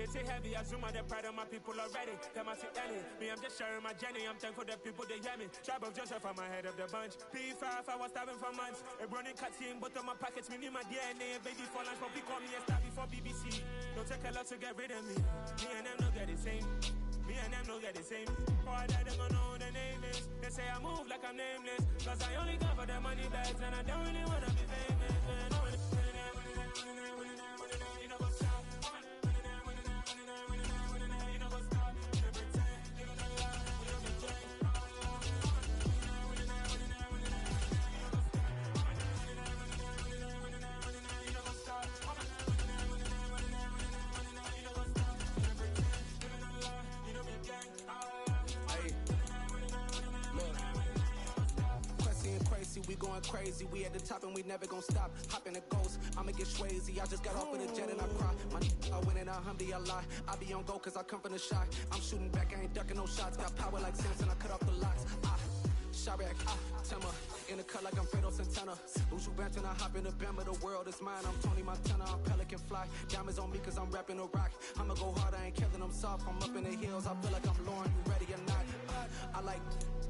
say heavy, I zoom out the pride of my people already. Them I say any, me I'm just sharing my journey. I'm thankful that people they hear me. Tribe of Joseph, I'm ahead of the bunch. P5, I was starving for months. A running cutscene, but on my pockets, me need my DNA. Baby for lunch, but we call me a star before BBC. Don't take a lot to get rid of me. Me and them don't get the same. Me and them don't get the same. Boy, that they gonna know who the name is. They say I move like I'm nameless. Cause I only got for the money bags and I don't really wanna be famous. You know what's up? You know what's up? You pretend. You don't know love. You don't be drunk. You know what's up? We going crazy, we at the top and we never gonna stop. Hop in the ghost, I'ma get swayzy. I just got off of the jet and I cry. My I win in a Humvee, I lie. I be on go cause I come from the shot. I'm shooting back, I ain't ducking no shots. Got power like Samson, I cut off the locks. Chirac, Tema, in the cut like I'm Fredo Santana. Uju Banton, I hop in the Bama, the world is mine. I'm Tony Montana, I'm Pelican Fly. Diamonds on me cause I'm rapping a rock. I'ma go hard, I ain't killing them soft. I'm up in the hills, I feel like I'm Lauren, you ready or not? I like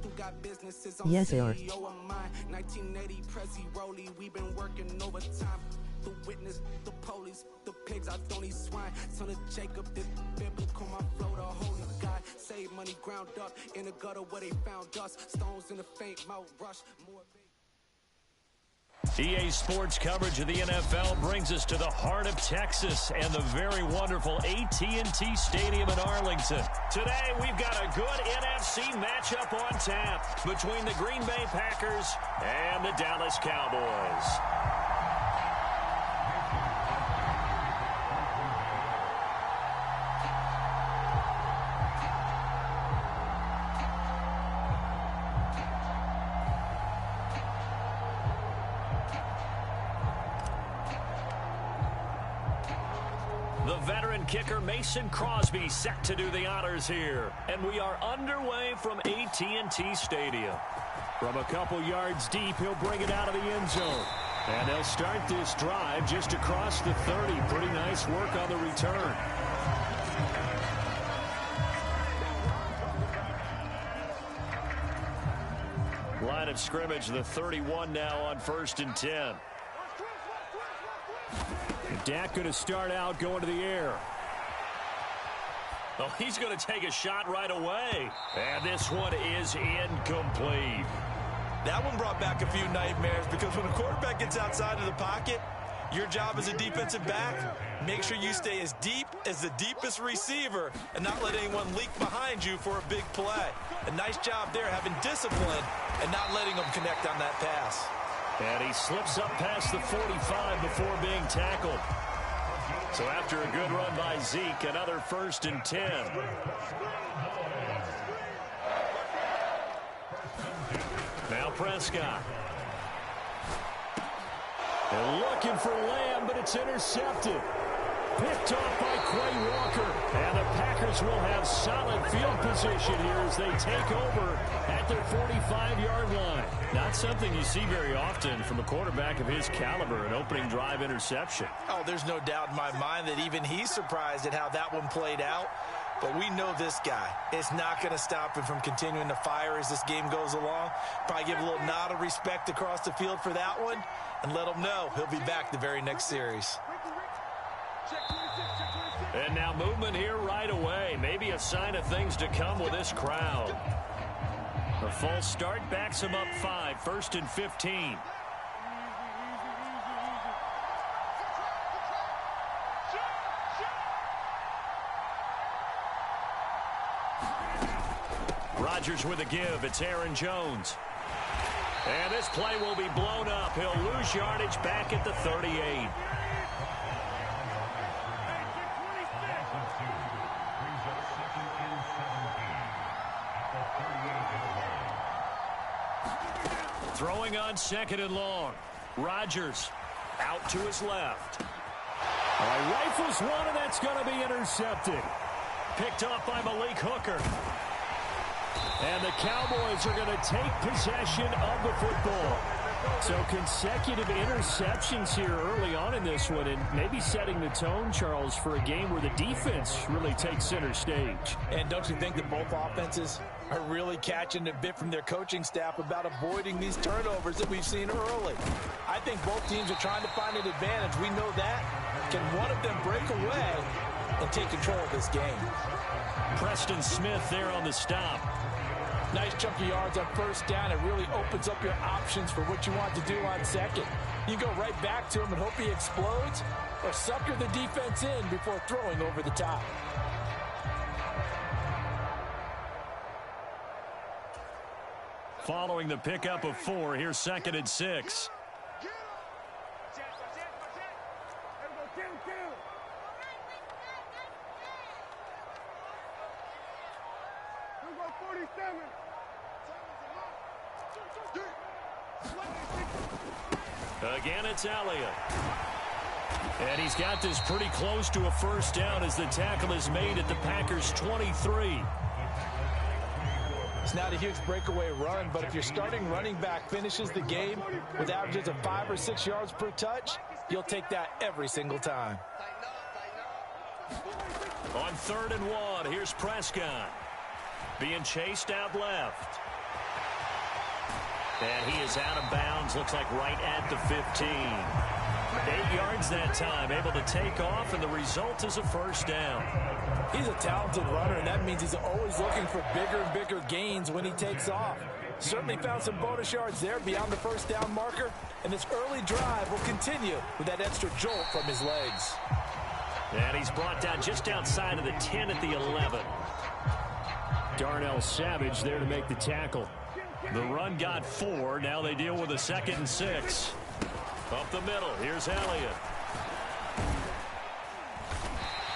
who got businesses, I'm yes, sir. CEO of mine. 1980 Prezi Rolly, we been working overtime. The witness, the police, the pigs, I don't eat swine. Son of Jacob, this biblical, my flow, the holy God. Save money ground up in the gutter where they found us. Stones in the faint mouth rush. More EA Sports coverage of the NFL brings us to the heart of Texas and the very wonderful AT&T Stadium in Arlington. Today, we've got a good NFC matchup on tap between the Green Bay Packers and the Dallas Cowboys. The veteran kicker Mason Crosby set to do the honors here. And we are underway from AT&T Stadium. From a couple yards deep, he'll bring it out of the end zone. And they'll start this drive just across the 30. Pretty nice work on the return. Line of scrimmage, the 31 now on 1st and 10. Dak going to start out going to the air. Oh, he's going to take a shot right away. And this one is incomplete. That one brought back a few nightmares because when a quarterback gets outside of the pocket, your job as a defensive back, make sure you stay as deep as the deepest receiver and not let anyone leak behind you for a big play. A nice job there having discipline and not letting them connect on that pass. And he slips up past the 45 before being tackled. So after a good run by Zeke, another 1st and 10. Now Prescott. They're looking for Lamb, but it's intercepted. Picked off by Quay Walker. And the Packers will have solid field position here as they take over at their 45-yard line. Not something you see very often from a quarterback of his caliber, an opening drive interception. Oh, there's no doubt in my mind that even he's surprised at how that one played out. But we know this guy. It's not going to stop him from continuing to fire as this game goes along. Probably give a little nod of respect across the field for that one and let him know he'll be back the very next series. And now movement here right away. Maybe a sign of things to come with this crowd. A false start backs him up 5, 1st and 15. Rodgers with a give. It's Aaron Jones. And this play will be blown up. He'll lose yardage back at the 38. Throwing on 2nd and long. Rodgers out to his left. Rifles one, and that's going to be intercepted. Picked off by Malik Hooker. And the Cowboys are going to take possession of the football. So consecutive interceptions here early on in this one, and maybe setting the tone, Charles, for a game where the defense really takes center stage. And don't you think that both offenses are really catching a bit from their coaching staff about avoiding these turnovers that we've seen early? I think both teams are trying to find an advantage. We know that. Can one of them break away and take control of this game? Preston Smith there on the stop. Nice chunk of yards on first down. It really opens up your options for what you want to do on second. You go right back to him and hope he explodes, or sucker the defense in before throwing over the top. Following the pickup of 4, here's 2nd and 6. Again, it's Elliott. And he's got this pretty close to a first down as the tackle is made at the Packers' 23. It's not a huge breakaway run, but if your starting running back finishes the game with averages of 5 or 6 yards per touch, you'll take that every single time. On 3rd and 1, here's Prescott. Being chased out left. And he is out of bounds, looks like right at the 15. 8 yards that time, able to take off, and the result is a first down. He's a talented runner, and that means he's always looking for bigger and bigger gains when he takes off. Certainly found some bonus yards there beyond the first down marker, and this early drive will continue with that extra jolt from his legs. And he's brought down just outside of the 10 at the 11. Darnell Savage there to make the tackle. The run got 4. Now they deal with a 2nd and 6. Up the middle. Here's Elliott.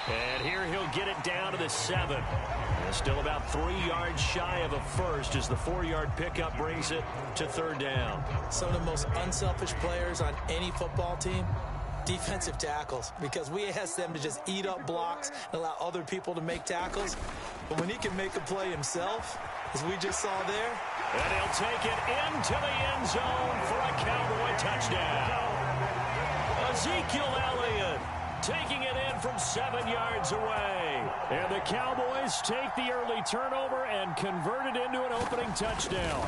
And here he'll get it down to the 7. And still about 3 yards shy of a first as the 4-yard pickup brings it to 3rd down. Some of the most unselfish players on any football team, defensive tackles, because we ask them to just eat up blocks and allow other people to make tackles. But when he can make a play himself, as we just saw there, and he'll take it into the end zone for a Cowboy touchdown. Ezekiel Elliott taking it in from 7 yards away. And the Cowboys take the early turnover and convert it into an opening touchdown.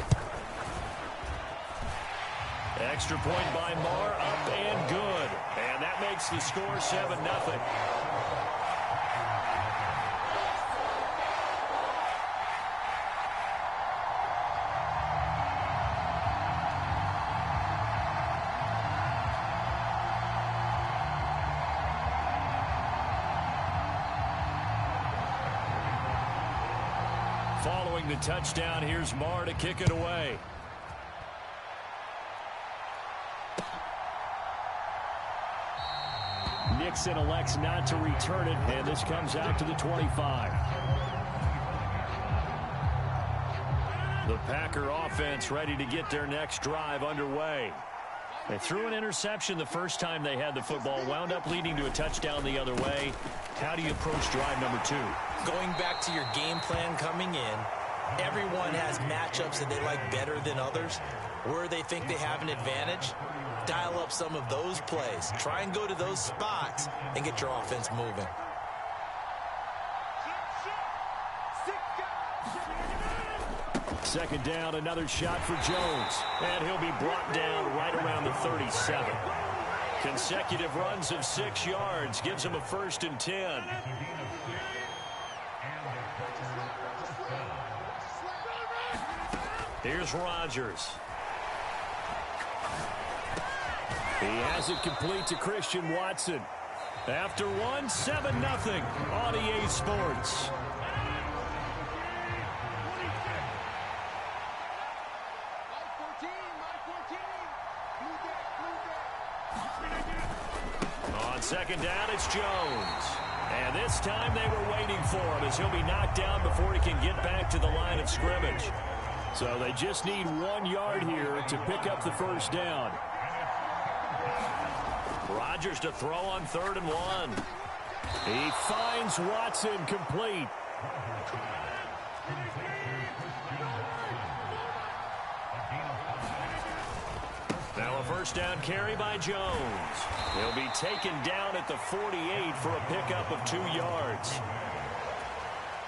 Extra point by Marr, up and good. And that makes the score 7-0. Following the touchdown, here's Marr to kick it away. Nixon elects not to return it, and this comes out to the 25. The Packer offense ready to get their next drive underway. They threw an interception the first time they had the football, wound up leading to a touchdown the other way. How do you approach drive number 2? Going back to your game plan coming in, everyone has matchups that they like better than others, where they think they have an advantage. Dial up some of those plays. Try and go to those spots and get your offense moving. Second down, another shot for Jones. And he'll be brought down right around the 37. Consecutive runs of 6 yards gives him a 1st and 10. Here's Rodgers. He has it complete to Christian Watson. After one, 7-0 on EA Sports. On second down, it's Jones. And this time they were waiting for him as he'll be knocked down before he can get back to the line of scrimmage. So they just need 1 yard here to pick up the first down. Rodgers to throw on 3rd and 1. He finds Watson complete. Now a first down carry by Jones. He'll be taken down at the 48 for a pickup of 2 yards.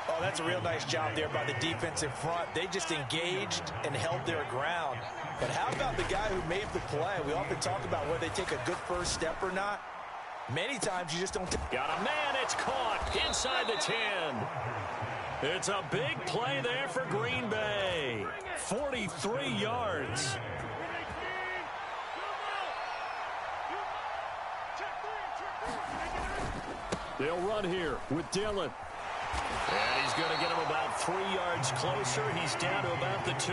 Oh, that's a real nice job there by the defense in front. They just engaged and held their ground. But how about the guy who made the play? We often talk about whether they take a good first step or not. Many times you just don't. Got a man. It's caught inside the 10. It's a big play there for Green Bay. 43 yards. They'll run here with Dillon. And he's going to get him about 3 yards closer. He's down to about the 2.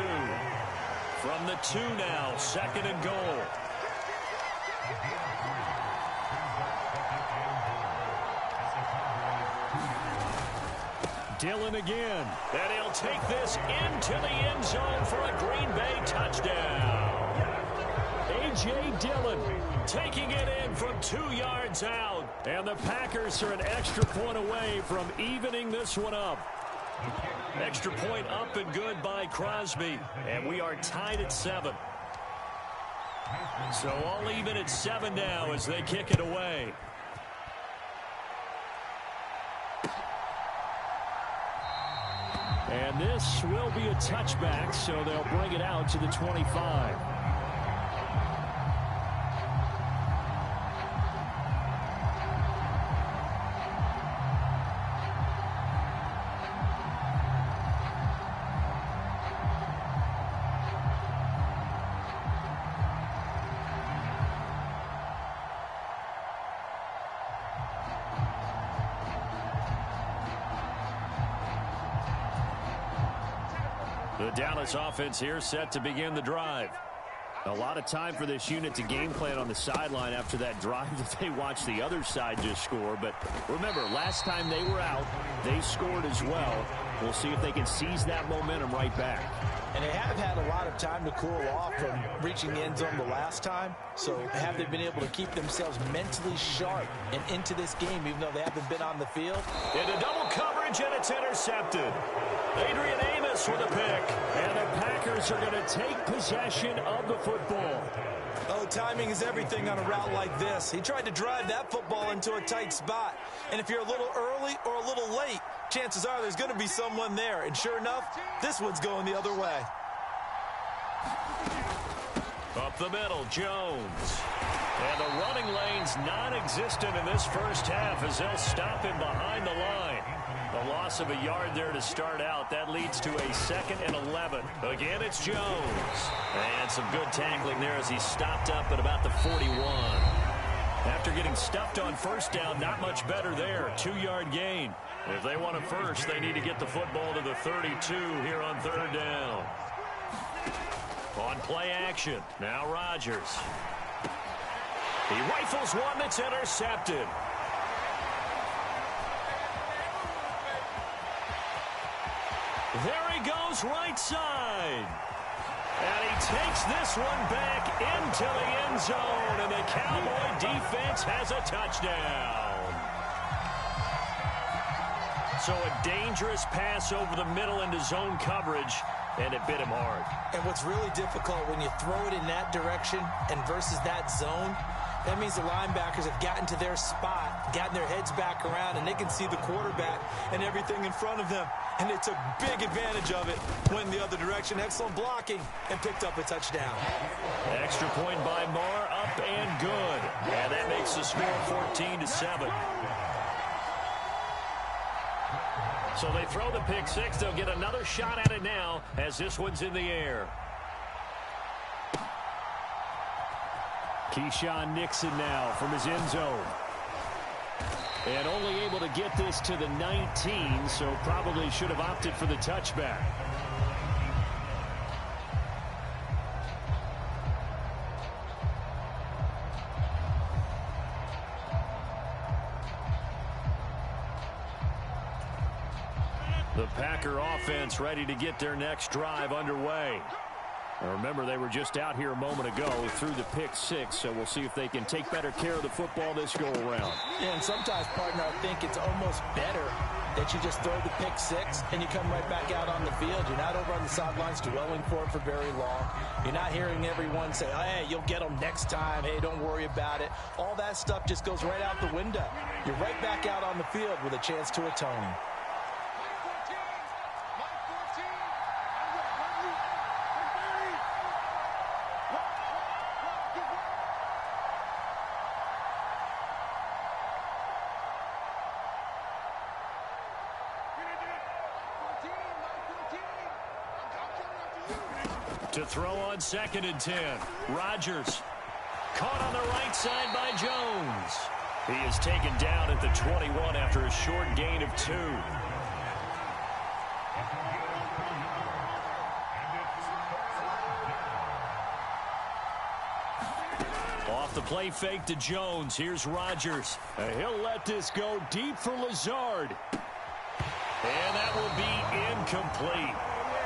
From the 2 now, 2nd and goal. Dillon again. And he'll take this into the end zone for a Green Bay touchdown. A.J. Dillon taking it in from 2 yards out. And the Packers are an extra point away from evening this one up. Extra point up and good by Crosby. And we are tied at 7. So all even at 7 now as they kick it away. And this will be a touchback, so they'll bring it out to the 25. The Dallas offense here set to begin the drive. A lot of time for this unit to game plan on the sideline after that drive that they watched the other side just score. But remember, last time they were out, they scored as well. We'll see if they can seize that momentum right back. And they have had a lot of time to cool off from reaching the end zone the last time. So have they been able to keep themselves mentally sharp and into this game, even though they haven't been on the field? Into double coverage, and it's intercepted. Adrian Amos with a pick. And the Packers are going to take possession of the football. Oh, timing is everything on a route like this. He tried to drive that football into a tight spot. And if you're a little early or a little late, chances are there's going to be someone there. And sure enough, this one's going the other way. Up the middle, Jones. And the running lane's non-existent in this first half as they'll stop him behind the line. A loss of a yard there to start out. That leads to a 2nd and 11. Again, it's Jones. And some good tackling there as he stopped up at about the 41. After getting stuffed on first down, not much better there. 2-yard gain. If they want a first, they need to get the football to the 32 here on 3rd down. On play action, now Rodgers. He rifles one that's intercepted. There he goes right side. And he takes this one back into the end zone, and the Cowboy defense has a touchdown. So a dangerous pass over the middle into zone coverage, and it bit him hard. And what's really difficult when you throw it in that direction and versus that zone, that means the linebackers have gotten to their spot, gotten their heads back around, and they can see the quarterback and everything in front of them. And they took big advantage of it, went the other direction, excellent blocking, and picked up a touchdown. Extra point by Marr, up and good. And that makes the score 14-7. So they throw the pick six. They'll get another shot at it now as this one's in the air. Keyshawn Nixon now from his end zone. And only able to get this to the 19, so probably should have opted for the touchback. The Packer offense ready to get their next drive underway. Remember, they were just out here a moment ago through the pick six, so we'll see if they can take better care of the football this go-around. Yeah, and sometimes, partner, I think it's almost better that you just throw the pick six and you come right back out on the field. You're not over on the sidelines dwelling for it for very long. You're not hearing everyone say, hey, you'll get them next time. Hey, don't worry about it. All that stuff just goes right out the window. You're right back out on the field with a chance to atone. To throw on 2nd and 10. Rodgers caught on the right side by Jones. He is taken down at the 21 after a short gain of 2. Off the play fake to Jones. Here's Rodgers. He'll let this go deep for Lazard. And that will be incomplete.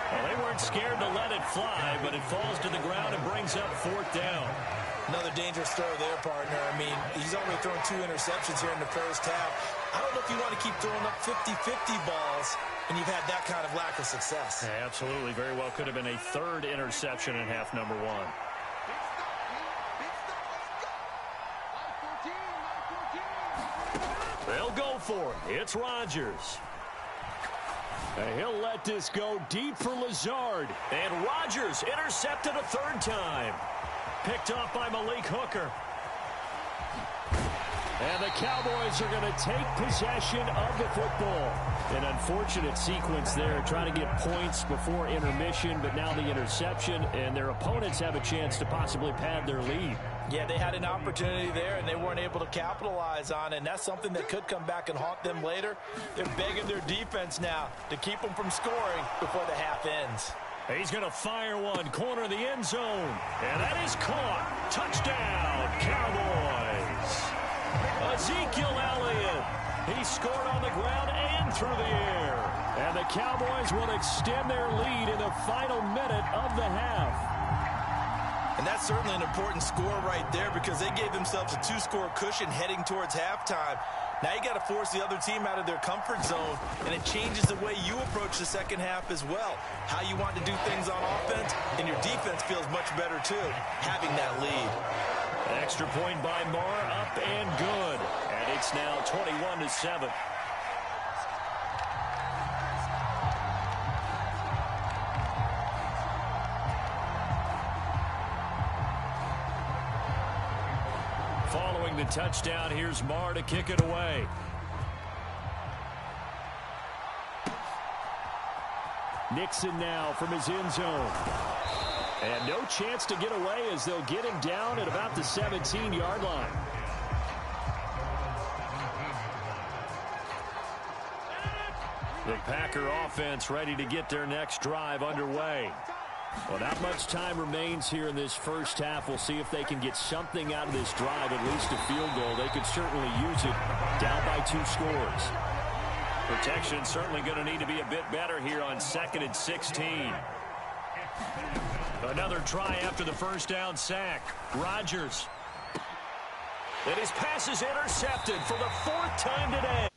Well, they weren't scared to let it fly, but it falls to the ground and brings up 4th down. Another dangerous throw there, partner. I mean, he's already thrown 2 interceptions here in the first half. I don't know if you want to keep throwing up 50-50 balls when you've had that kind of lack of success. Yeah, absolutely. Very well could have been a 3rd interception in half number 1. They'll go for it. It's Rodgers. He'll let this go deep for Lazard. And Rodgers intercepted a 3rd time. Picked off by Malik Hooker. And the Cowboys are going to take possession of the football. An unfortunate sequence there, trying to get points before intermission, but now the interception, and their opponents have a chance to possibly pad their lead. Yeah, they had an opportunity there, and they weren't able to capitalize on it, and that's something that could come back and haunt them later. They're begging their defense now to keep them from scoring before the half ends. He's going to fire one, corner of the end zone, and that is caught. Touchdown, Cowboys. Ezekiel Elliott. He scored on the ground and through the air. And the Cowboys will extend their lead in the final minute of the half. And that's certainly an important score right there because they gave themselves a 2-score cushion heading towards halftime. Now you got to force the other team out of their comfort zone, and it changes the way you approach the second half as well. How you want to do things on offense, and your defense feels much better too, having that lead. Extra point by Moore, up and good. And it's now 21-7. Following the touchdown, here's Marr to kick it away. Nixon now from his end zone. And no chance to get away as they'll get him down at about the 17-yard line. The Packer offense ready to get their next drive underway. Well, not much time remains here in this first half. We'll see if they can get something out of this drive, at least a field goal. They could certainly use it down by 2 scores. Protection certainly going to need to be a bit better here on 2nd and 16. Another try after the first down sack. Rodgers. And his pass is intercepted for the 4th time today.